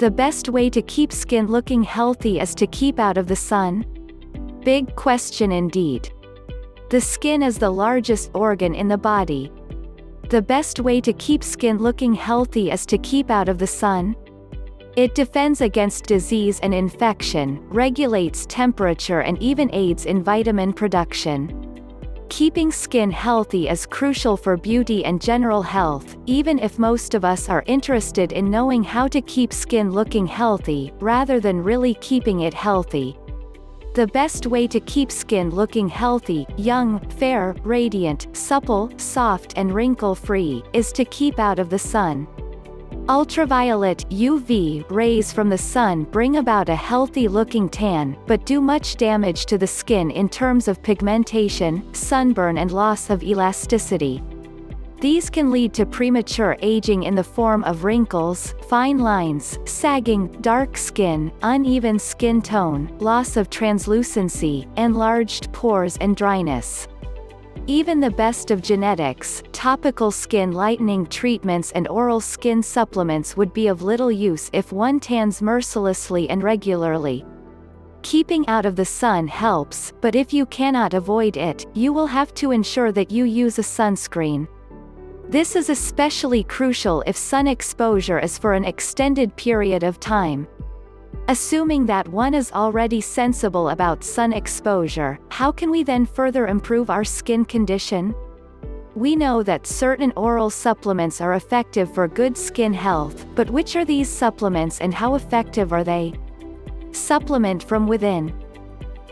The best way to keep skin looking healthy is to keep out of the sun? Big question indeed. The skin is the largest organ in the body. The best way to keep skin looking healthy is to keep out of the sun? It defends against disease and infection, regulates temperature and even aids in vitamin production. Keeping skin healthy is crucial for beauty and general health, even if most of us are interested in knowing how to keep skin looking healthy, rather than really keeping it healthy. The best way to keep skin looking healthy, young, fair, radiant, supple, soft and wrinkle-free, is to keep out of the sun. Ultraviolet (UV) rays from the sun bring about a healthy-looking tan, but do much damage to the skin in terms of pigmentation, sunburn and loss of elasticity. These can lead to premature aging in the form of wrinkles, fine lines, sagging, dark skin, uneven skin tone, loss of translucency, enlarged pores and dryness. Even the best of genetics, topical skin lightening treatments and oral skin supplements would be of little use if one tans mercilessly and regularly. Keeping out of the sun helps, but if you cannot avoid it, you will have to ensure that you use a sunscreen. This is especially crucial if sun exposure is for an extended period of time. Assuming that one is already sensible about sun exposure, how can we then further improve our skin condition? We know that certain oral supplements are effective for good skin health, but which are these supplements and how effective are they? Supplement from within.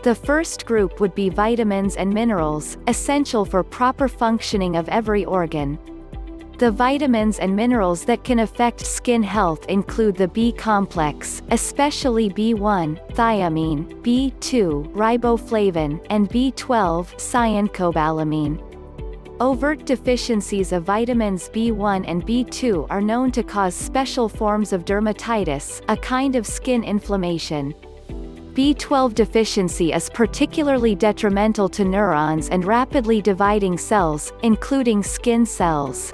The first group would be vitamins and minerals, essential for proper functioning of every organ. The vitamins and minerals that can affect skin health include the B complex, especially B1, thiamine, B2, riboflavin, and B12, cyanocobalamin. Overt deficiencies of vitamins B1 and B2 are known to cause special forms of dermatitis, a kind of skin inflammation. B12 deficiency is particularly detrimental to neurons and rapidly dividing cells, including skin cells.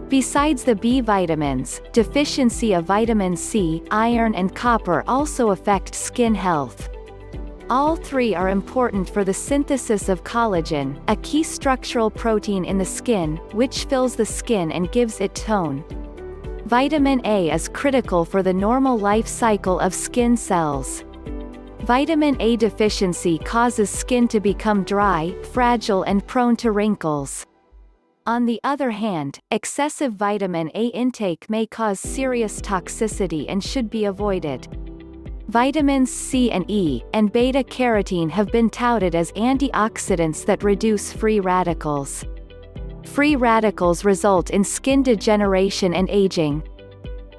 Besides the B vitamins, deficiency of vitamin C, iron and copper also affect skin health. All three are important for the synthesis of collagen, a key structural protein in the skin, which fills the skin and gives it tone. Vitamin A is critical for the normal life cycle of skin cells. Vitamin A deficiency causes skin to become dry, fragile and prone to wrinkles. On the other hand, excessive vitamin A intake may cause serious toxicity and should be avoided. Vitamins C and E, and beta-carotene have been touted as antioxidants that reduce free radicals. Free radicals result in skin degeneration and aging.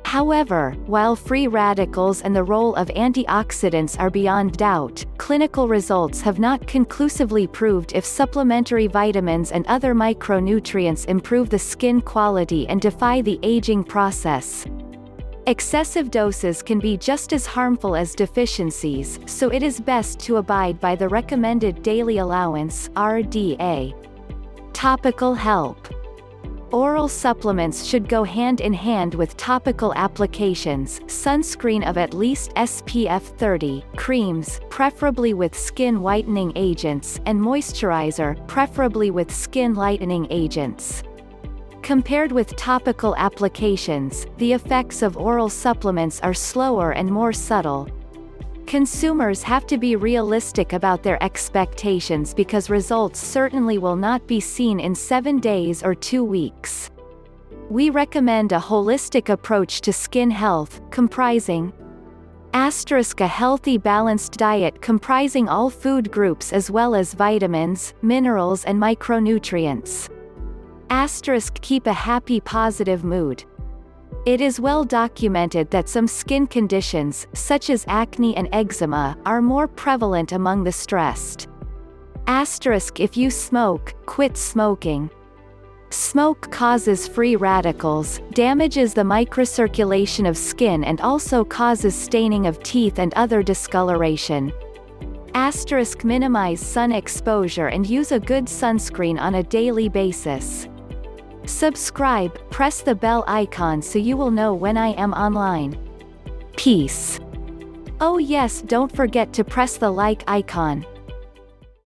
However, while free radicals and the role of antioxidants are beyond doubt, clinical results have not conclusively proved if supplementary vitamins and other micronutrients improve the skin quality and defy the aging process. Excessive doses can be just as harmful as deficiencies, so it is best to abide by the recommended daily allowance (RDA). Topical help. Oral supplements should go hand in hand with topical applications, sunscreen of at least SPF 30, creams, preferably with skin whitening agents, and moisturizer, preferably with skin lightening agents. Compared with topical applications, the effects of oral supplements are slower and more subtle. Consumers have to be realistic about their expectations because results certainly will not be seen in 7 days or 2 weeks. We recommend a holistic approach to skin health, comprising a healthy balanced diet comprising all food groups as well as vitamins, minerals and micronutrients. Keep a happy positive mood. It is well documented that some skin conditions, such as acne and eczema, are more prevalent among the stressed. If you smoke, quit smoking. Smoke causes free radicals, damages the microcirculation of skin and also causes staining of teeth and other discoloration. Minimize sun exposure and use a good sunscreen on a daily basis. Subscribe, press the bell icon so you will know when I am online. Peace. Oh yes, don't forget to press the like icon.